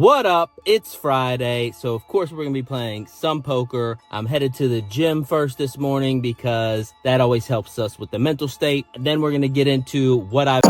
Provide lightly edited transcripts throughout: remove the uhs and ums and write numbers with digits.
What up? It's Friday, so of course we're gonna be playing some poker. I'm headed to the gym first this morning because that always helps us with the mental state. And then we're gonna get into what I've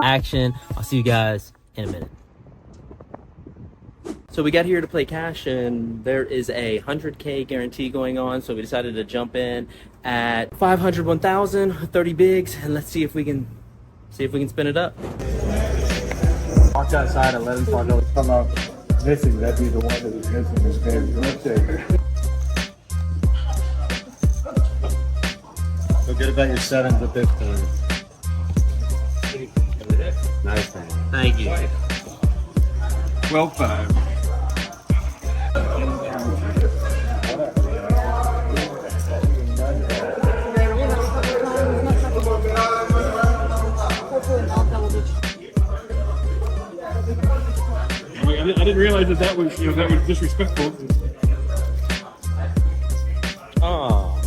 action. I'll see you guys in a minute. So we got here to play cash, and there is a 100K guarantee going on, so we decided to jump in at 500, 1,000, 30 bigs, and let's see if we can spin it up. Walked outside and let him come out missing. That'd be the one that was missing his favorite. Feel good about your settings at this time. Nice man. Thank you. 12-5. I didn't realize that was disrespectful. Oh.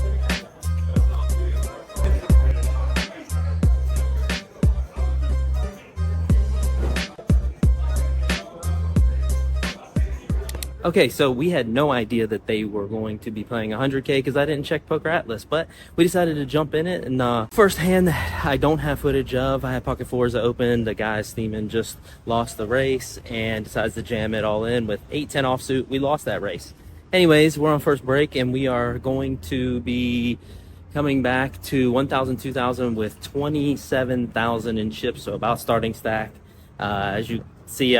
Okay, so we had no idea that they were going to be playing 100K because I didn't check Poker Atlas, but we decided to jump in it. And first hand that I don't have footage of, I had pocket fours that opened. The guy Steeman just lost the race and decides to jam it all in with 8-10 offsuit. We lost that race. Anyways, we're on first break and we are going to be coming back to 1,000, 2,000 with 27,000 in chips, so about starting stack. As you see,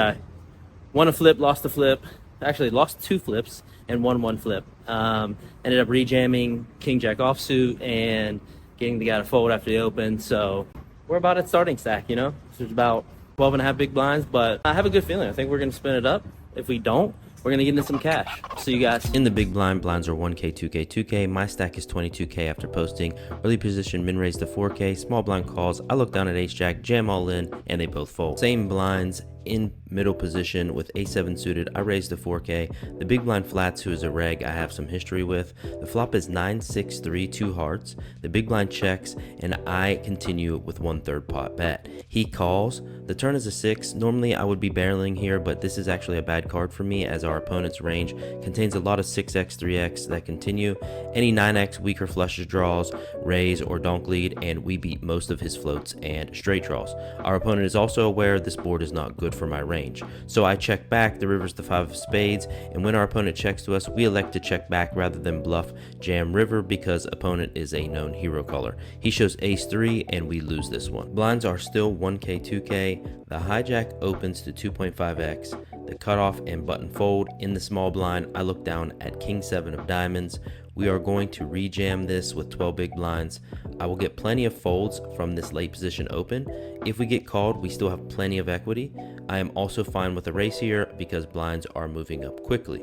won a flip, lost a flip. Actually lost 2 flips and won 1 flip. Ended up rejamming king jack offsuit and getting the guy to fold after the open. So we're about at starting stack, you know. So there's about 12.5 big blinds, but I have a good feeling. I think we're gonna spin it up. If we don't, we're gonna get into some cash. See you guys. In the big blind, blinds are 1K, 2K, 2K. My stack is 22K after posting. Early position, min raise to 4K. Small blind calls. I look down at ace jack, jam all in, and they both fold. Same blinds in middle position with a7 suited. I raise to 4K. The big blind flats, who is a reg I have some history with. The flop is 9, 6, 3, 2 hearts. The big blind checks, and I continue with 1/3 pot bet. He calls. The turn is a 6. Normally I would be barreling here, but this is actually a bad card for me as our opponent's range contains a lot of 6x, 3x that continue. Any 9x weaker flushes draws, raise, or donk lead, and we beat most of his floats and straight draws. Our opponent is also aware this board is not good for my range. So I check back, the river's the 5 of spades, and when our opponent checks to us, we elect to check back rather than bluff jam river because opponent is a known hero color. He shows ace 3 and we lose this one. Blinds are still 1K, 2K. The hijack opens to 2.5x. The cutoff and button fold. In the small blind, I look down at king 7 of diamonds. We are going to rejam this with 12 big blinds. I will get plenty of folds from this late position open. If we get called, we still have plenty of equity. I am also fine with a race here because blinds are moving up quickly.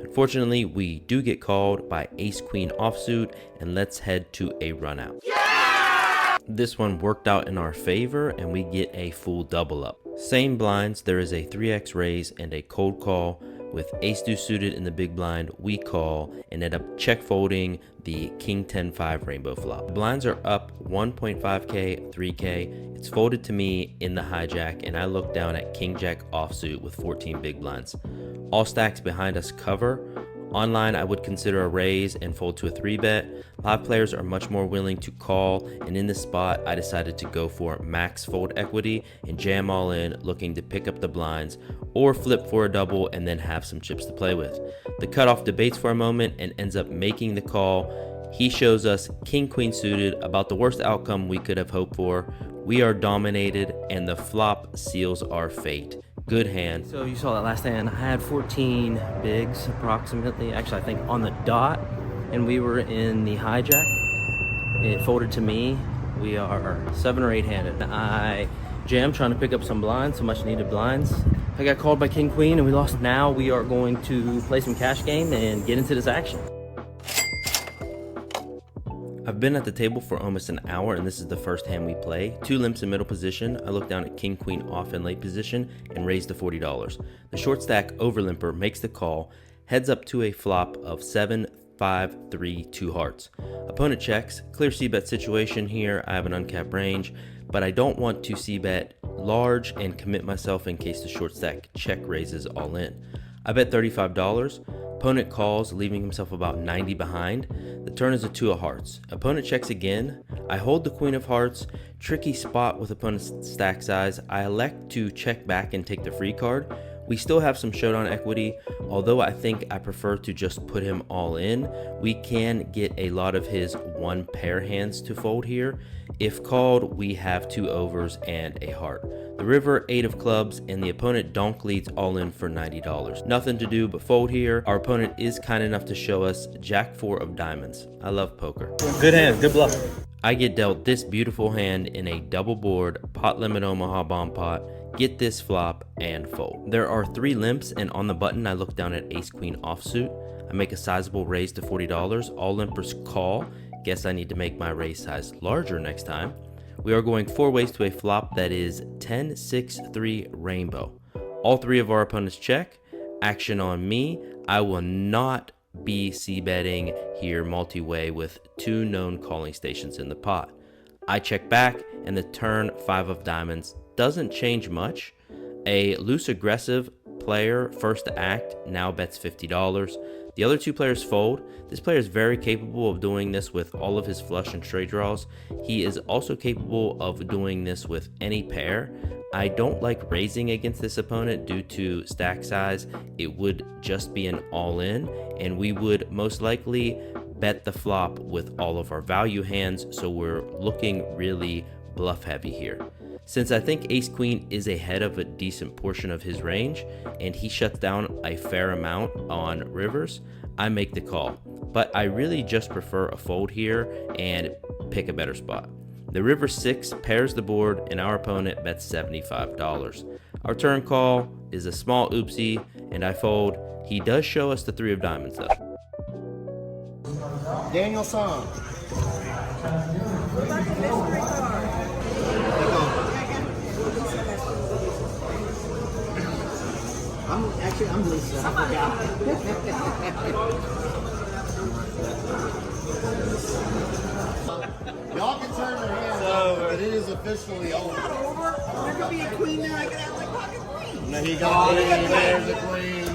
Unfortunately, we do get called by ace queen offsuit, and let's head to a run out. Yeah! This one worked out in our favor and we get a full double up. Same blinds, there is a 3x raise and a cold call. With ace deuce suited in the big blind, we call and end up check folding the king 10-5 rainbow flop. The blinds are up 1.5K, 3K. It's folded to me in the hijack, and I look down at king jack offsuit with 14 big blinds. All stacks behind us cover. Online, I would consider a raise and fold to a 3-bet. Live players are much more willing to call, and in this spot, I decided to go for max fold equity and jam all in, looking to pick up the blinds or flip for a double and then have some chips to play with. The cutoff debates for a moment and ends up making the call. He shows us king queen suited, about the worst outcome we could have hoped for. We are dominated, and the flop seals our fate. Good hand. So you saw that last hand. I had 14 bigs approximately, actually I think on the dot, and we were in the hijack. It folded to me. We are 7 or 8 handed. I jammed trying to pick up some blinds, some much needed blinds. I got called by King Queen and we lost. Now we are going to play some cash game and get into this action. I've been at the table for almost an hour and this is the first hand we play. 2 limps in middle position. I look down at King Queen off in late position and raise to $40. The short stack over limper makes the call, heads up to a flop of 7, 5, 3, 2 hearts. Opponent checks, clear c-bet situation here. I have an uncapped range, but I don't want to c-bet large and commit myself in case the short stack check raises all in. I bet $35. Opponent calls, leaving himself about 90 behind. The turn is a 2 of hearts. Opponent checks again. I hold the queen of hearts. Tricky spot with opponent's stack size. I elect to check back and take the free card. We still have some showdown equity, although I think I prefer to just put him all in. We can get a lot of his 1 pair hands to fold here. If called, we have 2 overs and a heart. The river, 8 of clubs, and the opponent donk leads all in for $90. Nothing to do but fold here. Our opponent is kind enough to show us Jack 4 of diamonds. I love poker. Good hand, good bluff. I get dealt this beautiful hand in a double board, pot limit Omaha bomb pot, get this flop, and fold. There are 3 limps, and on the button I look down at ace queen offsuit. I make a sizable raise to $40. All limpers call. Guess I need to make my raise size larger next time. We are going 4 ways to a flop that is 10, 6, 3 rainbow. All 3 of our opponents check. Action on me. I will not be c-betting here multi-way with 2 known calling stations in the pot. I check back and the turn 5 of diamonds doesn't change much. A loose aggressive player first to act now bets $50. The other 2 players fold. This player is very capable of doing this with all of his flush and straight draws. He is also capable of doing this with any pair. I don't like raising against this opponent due to stack size. It would just be an all-in, and we would most likely bet the flop with all of our value hands, so we're looking really bluff heavy here. Since I think ace queen is ahead of a decent portion of his range and he shuts down a fair amount on rivers, I make the call. But I really just prefer a fold here and pick a better spot. The river 6 pairs the board and our opponent bets $75. Our turn call is a small oopsie and I fold. He does show us the 3 of diamonds though. Daniel Song. I'm Lisa. Y'all can turn your hands over, but it is officially over. There could be a queen there. I could have like pocket queen. There you go. There's a queen.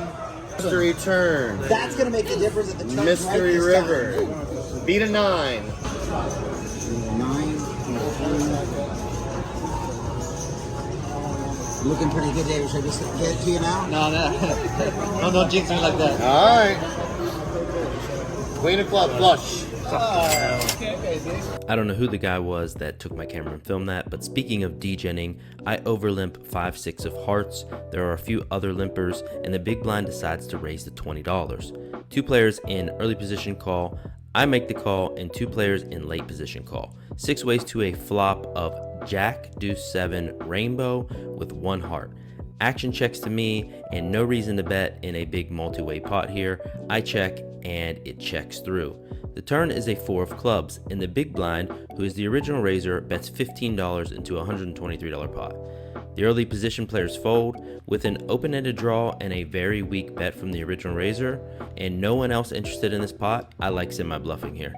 Mystery turn. That's gonna make a difference at the turn. Mystery river. Beat a 9. 9. Looking pretty good, David. Should I just get it to you now? No. Don't jinx me like that. All right. Queen of club, flush. I don't know who the guy was that took my camera and filmed that, but speaking of degenning, I overlimp 5, 6 of hearts. There are a few other limpers, and the big blind decides to raise to $20. 2 players in early position call. I make the call, and 2 players in late position call. 6 ways to a flop of Jack, Deuce 7, rainbow with 1 heart. Action checks to me, and no reason to bet in a big multi-way pot here. I check, and it checks through. The turn is a 4 of clubs, and the big blind, who is the original raiser, bets $15 into a $123 pot. The early position players fold with an open-ended draw and a very weak bet from the original raiser, and no one else interested in this pot. I like semi-bluffing here.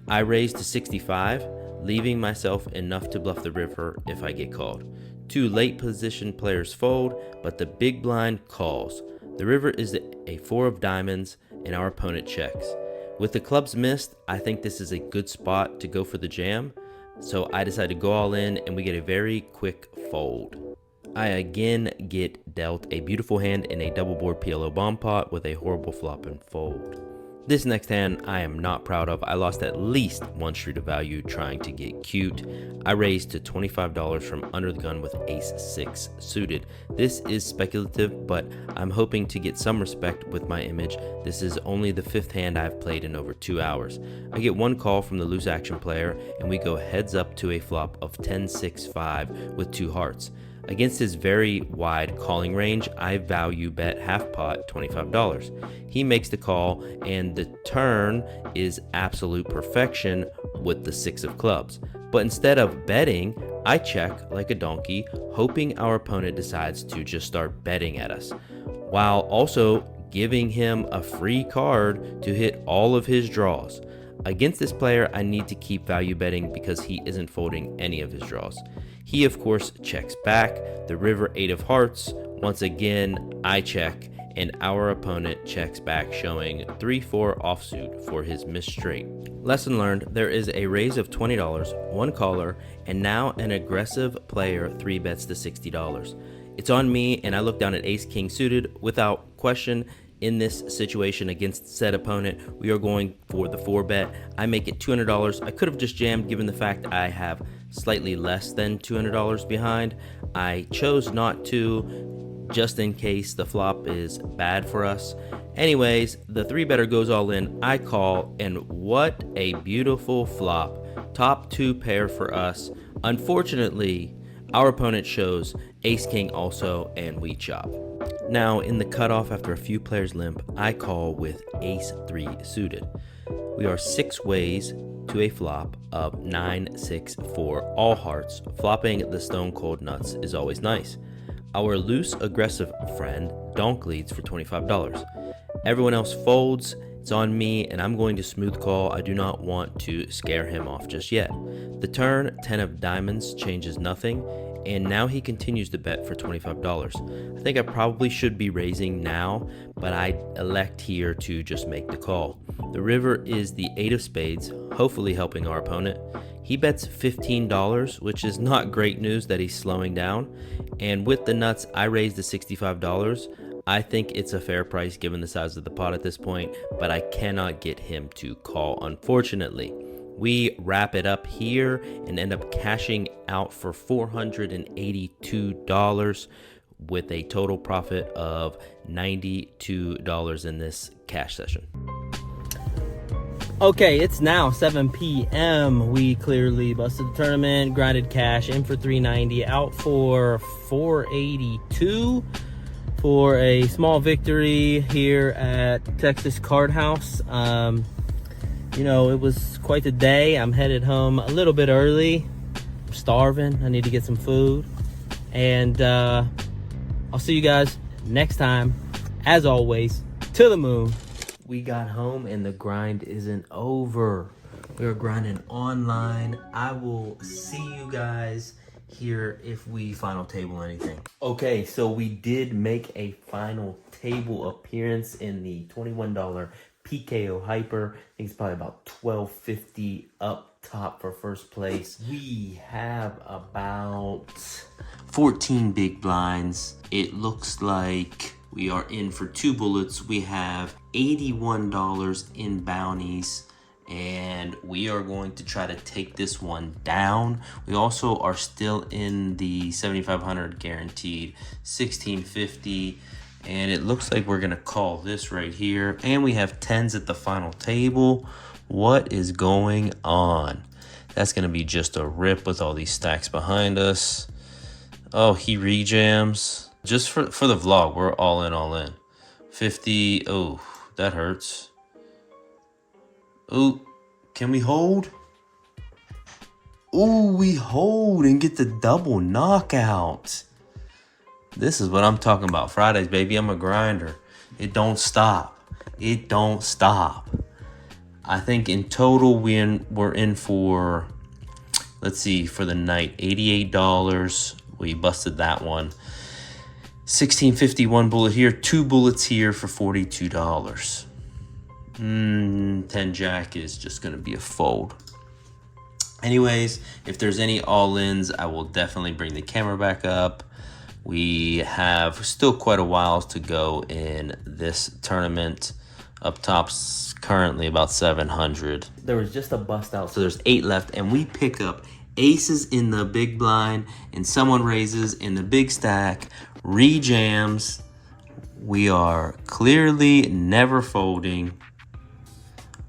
I raise to 65, leaving myself enough to bluff the river if I get called. 2 late position players fold, but the big blind calls. The river is a 4 of diamonds, and our opponent checks. With the clubs missed, I think this is a good spot to go for the jam, so I decide to go all in, and we get a very quick fold. I again get dealt a beautiful hand in a double board PLO bomb pot with a horrible flop and fold. This next hand I am not proud of. I lost at least 1 street of value trying to get cute. I raised to $25 from under the gun with ace 6 suited. This is speculative, but I'm hoping to get some respect with my image. This is only the 5th hand I've played in over 2 hours. I get 1 call from the loose action player, and we go heads up to a flop of 10, 6, 5 with 2 hearts. Against his very wide calling range, I value bet half pot $25. He makes the call, and the turn is absolute perfection with the 6 of clubs. But instead of betting, I check like a donkey, hoping our opponent decides to just start betting at us, while also giving him a free card to hit all of his draws. Against this player, I need to keep value betting because he isn't folding any of his draws. He, of course, checks back. The river 8 of hearts. Once again, I check, and our opponent checks back, showing 3-4 offsuit for his missed straight. Lesson learned, there is a raise of $20, 1 caller, and now an aggressive player 3 bets to $60. It's on me, and I look down at ace-king suited. Without question, in this situation against said opponent, we are going for the 4 bet. I make it $200. I could have just jammed given the fact I have slightly less than $200 behind. I chose not to, just in case the flop is bad for us. Anyways, the 3 better goes all in. I call, and what a beautiful flop. Top 2 pair for us. Unfortunately, our opponent shows ace-king also, and we chop. Now, in the cutoff after a few players limp, I call with ace-3 suited. We are 6 ways to a flop of 9-6-4 all hearts. Flopping the stone cold nuts is always nice. Our loose aggressive friend donk leads for $25. Everyone else folds. It's on me, and I'm going to smooth call. I do not want to scare him off just yet. The turn 10 of diamonds changes nothing, and now he continues to bet for $25. I think I probably should be raising now, but I elect here to just make the call. The river is the 8 of spades, hopefully helping our opponent. He bets $15, which is not great news that he's slowing down. And with the nuts, I raised to $65. I think it's a fair price given the size of the pot at this point, but I cannot get him to call, unfortunately. We wrap it up here and end up cashing out for $482 with a total profit of $92 in this cash session. Okay, it's now 7 p.m. We clearly busted the tournament, grinded cash, in for $390, out for $482 for a small victory here at Texas Card House. You know, it was quite the day. I'm headed home a little bit early. I'm starving. I need to get some food. And I'll see you guys next time. As always, to the moon. We got home and the grind isn't over. We're grinding online. I will see you guys here if we final table anything. Okay, so we did make a final table appearance in the $21 PKO Hyper. I think it's probably about $12.50 up top for first place. We have about 14 big blinds. It looks like we are in for 2 bullets. We have $81 in bounties, and we are going to try to take this one down. We also are still in the 7,500 guaranteed, 1650. And it looks like we're gonna call this right here. And we have 10s at the final table. What is going on? That's gonna be just a rip with all these stacks behind us. Oh, he rejams. Just for the vlog, we're all in. 50, oh, that hurts. Oh, can we hold? Oh, we hold and get the double knockout. This is what I'm talking about. Fridays, baby. I'm a grinder. It don't stop. It don't stop. I think in total we're in for, let's see, for the night, $88. We busted that one. 1651 bullet here. 2 bullets here for $42. 10 jack is just going to be a fold. Anyways, if there's any all-ins, I will definitely bring the camera back up. We have still quite a while to go in this tournament. Up top's currently about 700. There was just a bust out, so there's 8 left, and we pick up aces in the big blind, and someone raises in the big stack, rejams. We are clearly never folding.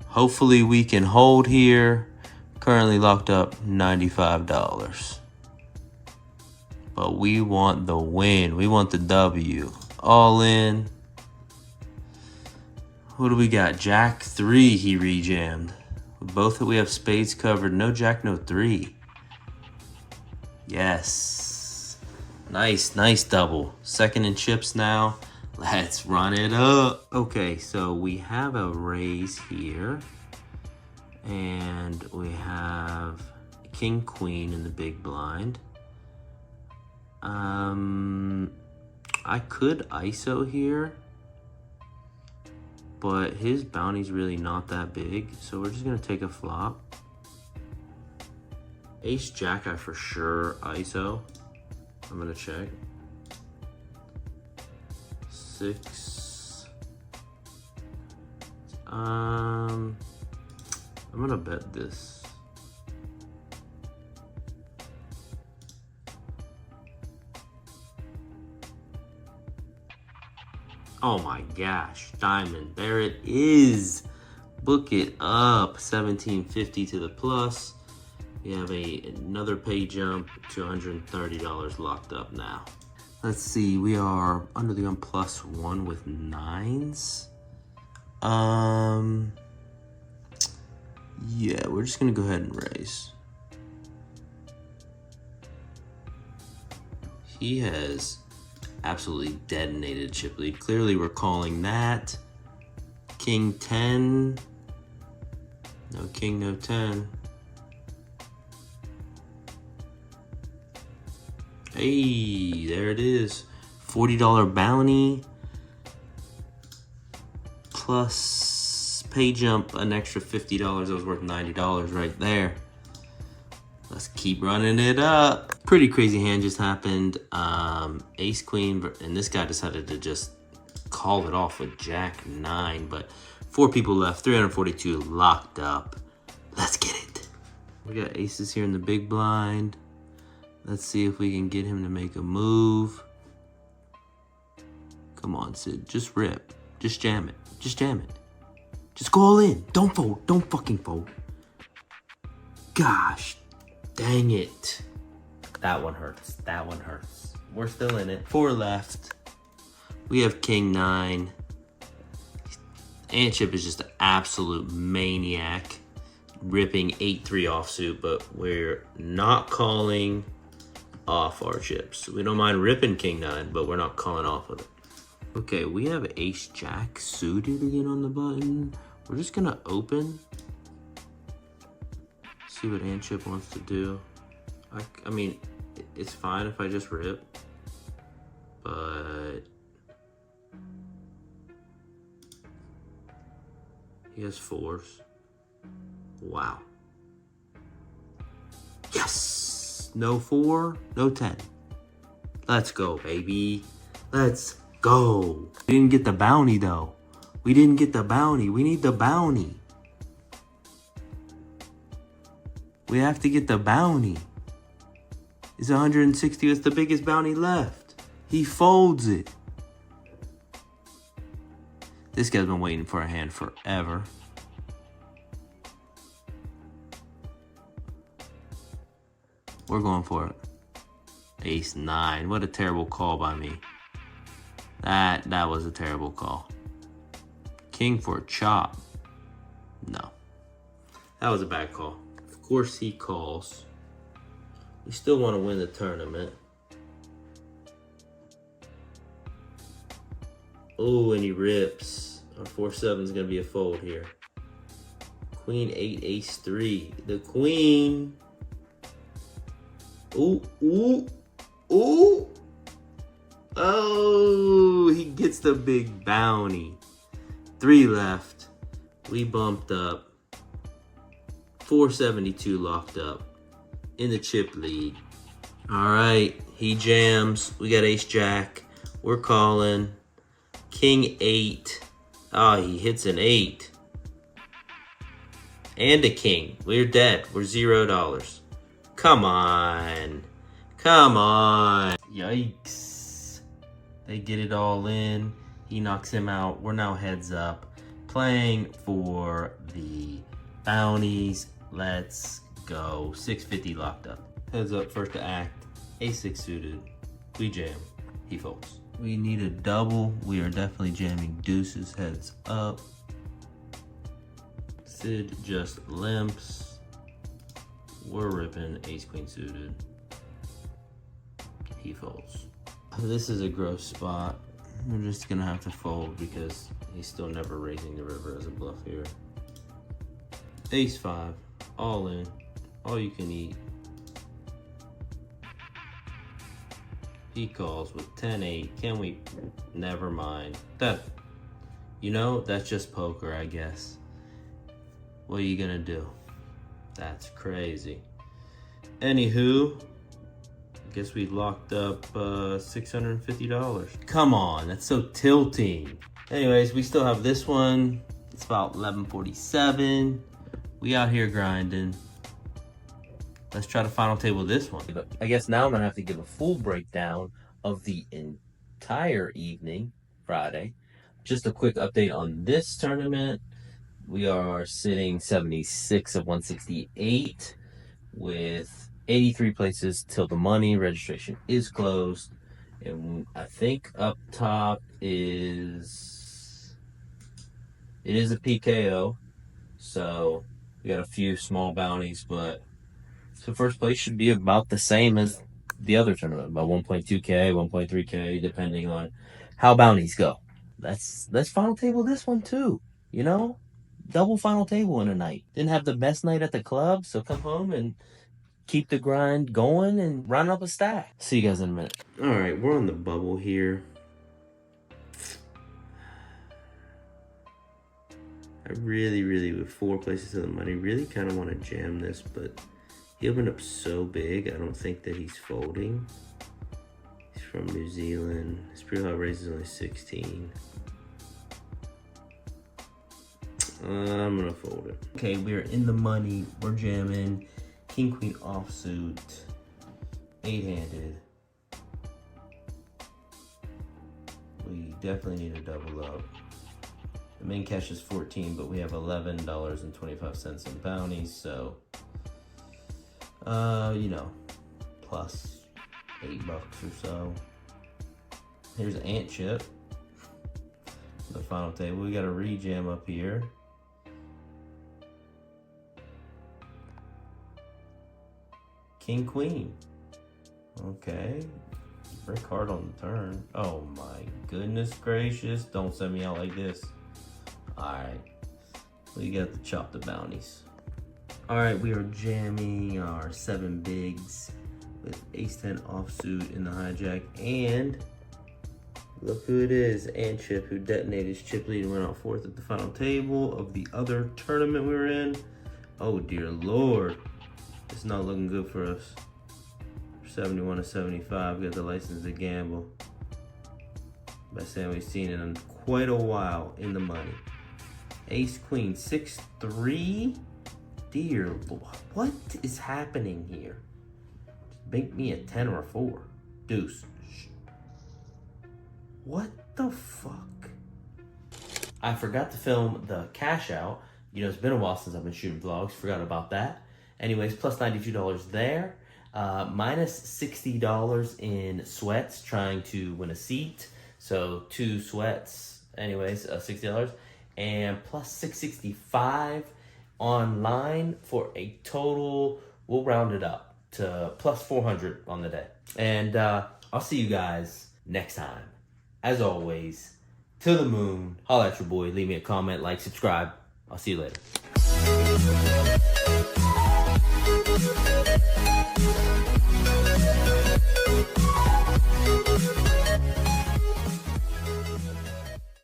Hopefully we can hold here. Currently locked up $95. but we want the win. We want the W. All in. What do we got? Jack 3 he rejammed. Both we have spades covered. No jack, no 3. Yes. Nice, nice double. Second in chips now. Let's run it up. Okay, so we have a raise here. And we have king, queen in the big blind. I could ISO here, but his bounty's really not that big, so we're just gonna take a flop. Ace jack I for sure ISO. I'm gonna check. 6. I'm gonna bet this. Oh my gosh, diamond, there it is. Book it up, 1750 to the plus. We have another pay jump, $230 locked up now. Let's see, we are under the gun +1 with 9s. Yeah, we're just gonna go ahead and raise. He has absolutely detonated chip lead. Clearly we're calling that. King 10. No king, no 10. Hey, there it is. $40 bounty. Plus pay jump, an extra $50. That was worth $90 right there. Let's keep running it up. Pretty crazy hand just happened. Ace queen, and this guy decided to just call it off with jack 9, but 4 people left, 342 locked up. Let's get it. We got aces here in the big blind. Let's see if we can get him to make a move. Come on, Sid, just rip. Just jam it, just jam it. Just go all in, don't fold, don't fucking fold. Gosh, dang it. That one hurts, that one hurts. We're still in it. 4 left. We have king 9. And Chip is just an absolute maniac. Ripping 8-3 offsuit, but we're not calling off our chips. We don't mind ripping king 9, but we're not calling off with it. Okay, we have ace jack suited again on the button. We're just gonna open. See what Ant Chip wants to do. I mean, it's fine if I just rip, but he has 4s. Wow. Yes! No 4, no 10. Let's go, baby. Let's go. We didn't get the bounty, though. We didn't get the bounty. We need the bounty. We have to get the bounty. It's 160. It's the biggest bounty left. He folds it. This guy's been waiting for a hand forever. We're going for it. Ace 9. What a terrible call by me. That was a terrible call. King for a chop. No. That was a bad call. Of course he calls. We still want to win the tournament. Oh, and he rips. Our 4-7 is going to be a fold here. Queen 8, ace 3. The queen. Ooh, ooh, ooh. Oh, he gets the big bounty. 3 left. We bumped up. 472 locked up in the chip lead. All right, he jams. We got ace jack. We're calling. King 8. Oh, he hits an 8. And a king. We're dead. We're $0. Come on. Come on. Yikes. They get it all in. He knocks him out. We're now heads up. Playing for the bounties. Let's go. 650 locked up. Heads up, first to act. Ace-6 suited. We jam. He folds. We need a double. We are definitely jamming deuces heads up. Sid just limps. We're ripping ace-queen suited. He folds. This is a gross spot. We're just gonna have to fold because he's still never raising the river as a bluff here. Ace-5, all in, all you can eat. He calls with 10-8. Can we? Never mind. That, you know, that's just poker, I guess. What are you gonna do? That's crazy. Anywho, I guess we locked up $650. Come on, that's so tilting. Anyways, we still have this one. It's about 11:47. We out here grinding. Let's try to final table this one. I guess now I'm gonna have to give a full breakdown of the entire evening, Friday. Just a quick update on this tournament. We are sitting 76 of 168 with 83 places till the money. Registration is closed. And I think up top it is a PKO. So we got a few small bounties, but so first place should be about the same as the other tournament, about 1.2K, 1.3K, depending on how bounties go. Let's final table this one too, you know? Double final table in a night. Didn't have the best night at the club, so come home and keep the grind going and run up a stack. See you guys in a minute. All right, we're on the bubble here. I really, with 4 places of the money, really kind of want to jam this, but he opened up so big, I don't think that he's folding. He's from New Zealand. His pre-flop raise is only 16. I'm gonna fold it. Okay, we're in the money. We're jamming. King, queen offsuit. 8-handed. We definitely need a double up. The main cash is 14, but we have $11.25 in bounties, so you know, plus $8 or so. Here's an ant chip. The final table. We got a rejam up here. King queen. Okay. Break hard on the turn. Oh my goodness gracious. Don't send me out like this. Alright. We got to chop the bounties. Alright, we are jamming our 7 bigs with ace-10 offsuit in the hijack, and look who it is, Ant Chip, who detonated his chip lead and went out 4th at the final table of the other tournament we were in. Oh dear lord, it's not looking good for us. 71 to 75, got the license to gamble. Best hand we've seen in quite a while in the money. Ace queen 6-3. Dear, what is happening here? Make me a 10 or a 4. Deuce. What the fuck? I forgot to film the cash out. You know, it's been a while since I've been shooting vlogs. Forgot about that. Anyways, plus $92 there. Minus $60 in sweats trying to win a seat. So 2 sweats. Anyways, $60. And plus $665 online for a total, we'll round it up to plus 400 on the day. And I'll see you guys next time. As always, to the moon. Holla at your boy. Leave me a comment, like, subscribe. I'll see you later.